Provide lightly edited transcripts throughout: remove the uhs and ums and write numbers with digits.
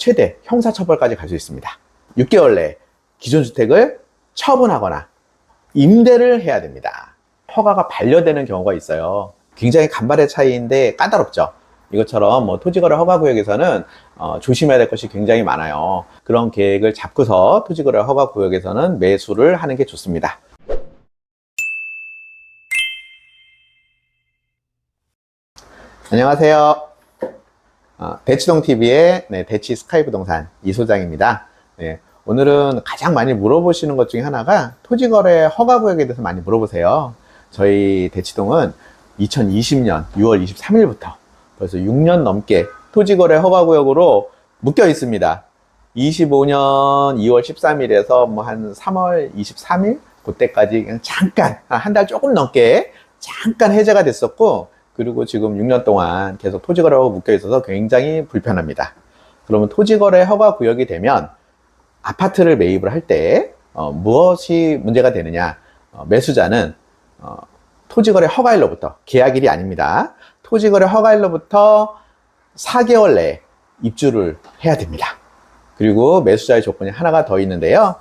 최대 형사처벌까지 갈 수 있습니다. 6개월 내에 기존 주택을 처분하거나 임대를 해야 됩니다. 허가가 반려되는 경우가 있어요. 굉장히 간발의 차이인데 까다롭죠. 이것처럼 토지거래 허가구역에서는 조심해야 될 것이 굉장히 많아요. 그런 계획을 잡고서 토지거래 허가구역에서는 매수를 하는 게 좋습니다. 안녕하세요. 대치동TV의 대치 스카이부동산 이소장입니다. 오늘은 가장 많이 물어보시는 것 중에 하나가 토지거래 허가구역에 대해서 많이 물어보세요. 저희 대치동은 2020년 6월 23일부터 벌써 6년 넘게 토지거래 허가구역으로 묶여 있습니다. 25년 2월 13일에서 한 3월 23일 그때까지 그냥 잠깐 한 달 조금 넘게 잠깐 해제가 됐었고, 그리고 지금 6년 동안 계속 토지거래 허가 묶여 있어서 굉장히 불편합니다. 그러면 토지거래 허가 구역이 되면 아파트를 매입을 할 때 무엇이 문제가 되느냐? 매수자는 토지거래 허가일로부터, 계약일이 아닙니다. 토지거래 허가일로부터 4개월 내에 입주를 해야 됩니다. 그리고 매수자의 조건이 하나가 더 있는데요.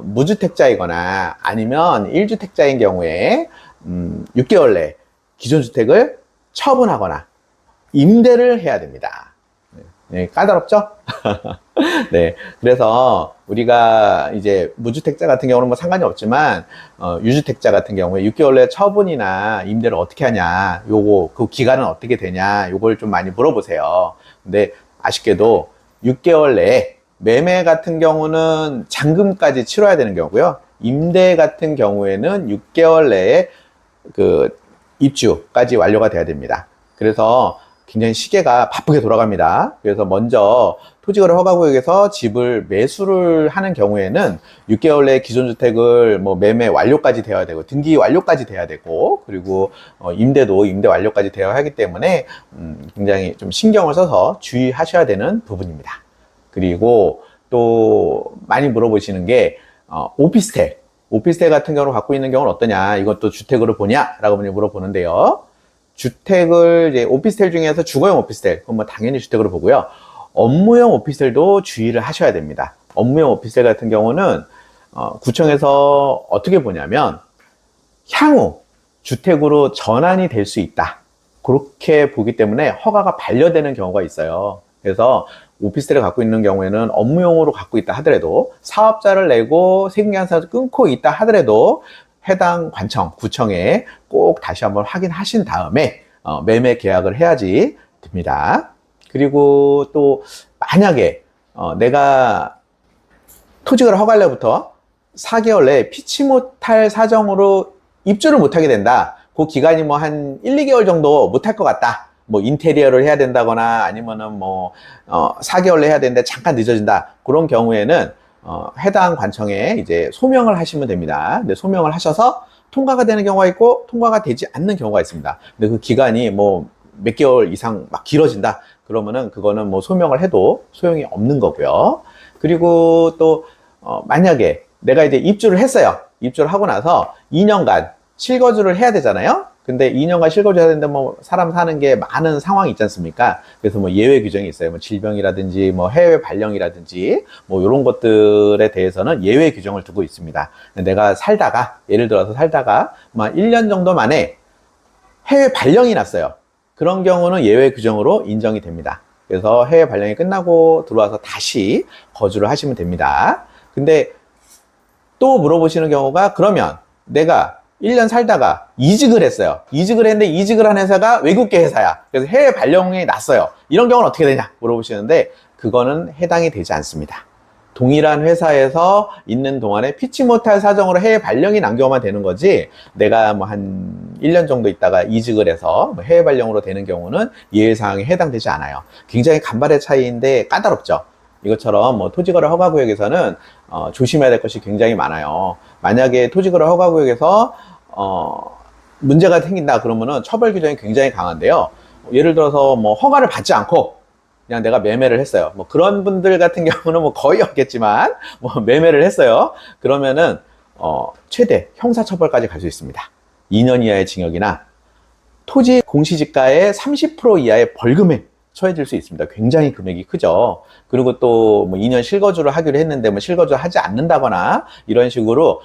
무주택자이거나 아니면 1주택자인 경우에 6개월 내에 기존 주택을 처분하거나 임대를 해야 됩니다. 까다롭죠? 네. 그래서 우리가 이제 무주택자 같은 경우는 상관이 없지만, 유주택자 같은 경우에 6개월 내에 처분이나 임대를 어떻게 하냐, 그 기간은 어떻게 되냐, 요걸 좀 많이 물어보세요. 근데 아쉽게도 6개월 내에 매매 같은 경우는 잔금까지 치러야 되는 경우고요. 임대 같은 경우에는 6개월 내에 입주까지 완료가 돼야 됩니다. 그래서 굉장히 시계가 바쁘게 돌아갑니다. 그래서 먼저 토지거래 허가구역에서 집을 매수를 하는 경우에는 6개월 내에 기존 주택을 매매 완료까지 되어야 되고, 등기 완료까지 돼야 되고, 그리고 임대도 임대 완료까지 되어야 하기 때문에 굉장히 좀 신경을 써서 주의하셔야 되는 부분입니다. 그리고 또 많이 물어보시는 게 오피스텔 같은 경우를 갖고 있는 경우는 어떠냐, 이것도 주택으로 보냐 라고 물어보는데요. 주택을 이제 오피스텔 중에서 주거용 오피스텔, 그건 당연히 주택으로 보고요. 업무용 오피스텔도 주의를 하셔야 됩니다. 업무용 오피스텔 같은 경우는 구청에서 어떻게 보냐면 향후 주택으로 전환이 될 수 있다, 그렇게 보기 때문에 허가가 반려되는 경우가 있어요. 그래서 오피스텔을 갖고 있는 경우에는 업무용으로 갖고 있다 하더라도, 사업자를 내고 세금계산서를 끊고 있다 하더라도 해당 관청, 구청에 꼭 다시 한번 확인하신 다음에 매매 계약을 해야지 됩니다. 그리고 또 만약에 내가 토지거래 허가일로부터 4개월 내에 피치 못할 사정으로 입주를 못하게 된다, 그 기간이 한 1, 2개월 정도 못할 것 같다, 인테리어를 해야 된다거나 아니면은 4개월 내에 해야 되는데 잠깐 늦어진다, 그런 경우에는 해당 관청에 이제 소명을 하시면 됩니다. 근데 소명을 하셔서 통과가 되는 경우가 있고 통과가 되지 않는 경우가 있습니다. 근데 그 기간이 몇 개월 이상 길어진다, 그러면은 그거는 소명을 해도 소용이 없는 거고요. 그리고 또 만약에 내가 이제 입주를 했어요. 입주를 하고 나서 2년간 실거주를 해야 되잖아요. 근데 2년간 실거주 해야 되는데 사람 사는 게 많은 상황이 있지 않습니까? 그래서 예외 규정이 있어요. 질병이라든지 해외 발령이라든지 이런 것들에 대해서는 예외 규정을 두고 있습니다. 내가 예를 들어서 살다가 1년 정도 만에 해외 발령이 났어요. 그런 경우는 예외 규정으로 인정이 됩니다. 그래서 해외 발령이 끝나고 들어와서 다시 거주를 하시면 됩니다. 근데 또 물어보시는 경우가, 그러면 내가 1년 살다가 이직을 했어요. 이직을 했는데 이직을 한 회사가 외국계 회사야. 그래서 해외 발령이 났어요. 이런 경우는 어떻게 되냐 물어보시는데, 그거는 해당이 되지 않습니다. 동일한 회사에서 있는 동안에 피치 못할 사정으로 해외 발령이 난 경우만 되는 거지, 내가 한 1년 정도 있다가 이직을 해서 해외 발령으로 되는 경우는 예외사항에 해당되지 않아요. 굉장히 간발의 차이인데 까다롭죠. 이것처럼 토지거래 허가구역에서는 조심해야 될 것이 굉장히 많아요. 만약에 토지거래 허가구역에서 문제가 생긴다 그러면은 처벌 규정이 굉장히 강한데요. 예를 들어서 허가를 받지 않고 그냥 내가 매매를 했어요. 그런 분들 같은 경우는 거의 없겠지만 매매를 했어요. 그러면은 최대 형사처벌까지 갈 수 있습니다. 2년 이하의 징역이나 토지 공시지가의 30% 이하의 벌금에 처해질 수 있습니다. 굉장히 금액이 크죠. 그리고 또 뭐 2년 실거주를 하기로 했는데 뭐 실거주 하지 않는다거나 이런 식으로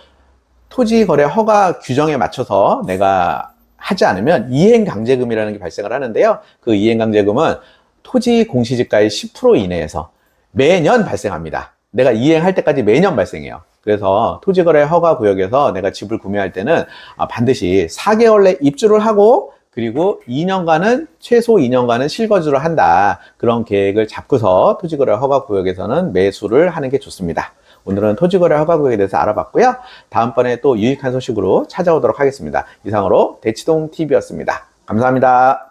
토지 거래 허가 규정에 맞춰서 내가 하지 않으면 이행강제금이라는 게 발생을 하는데요. 그 이행강제금은 토지 공시지가의 10% 이내에서 매년 발생합니다. 내가 이행할 때까지 매년 발생해요. 그래서 토지거래 허가구역에서 내가 집을 구매할 때는 반드시 4개월 내 입주를 하고 그리고 2년간은 최소 2년간은 실거주를 한다. 그런 계획을 잡고서 토지거래 허가구역에서는 매수를 하는 게 좋습니다. 오늘은 토지거래 허가구역에 대해서 알아봤고요. 다음번에 또 유익한 소식으로 찾아오도록 하겠습니다. 이상으로 대치동TV였습니다. 감사합니다.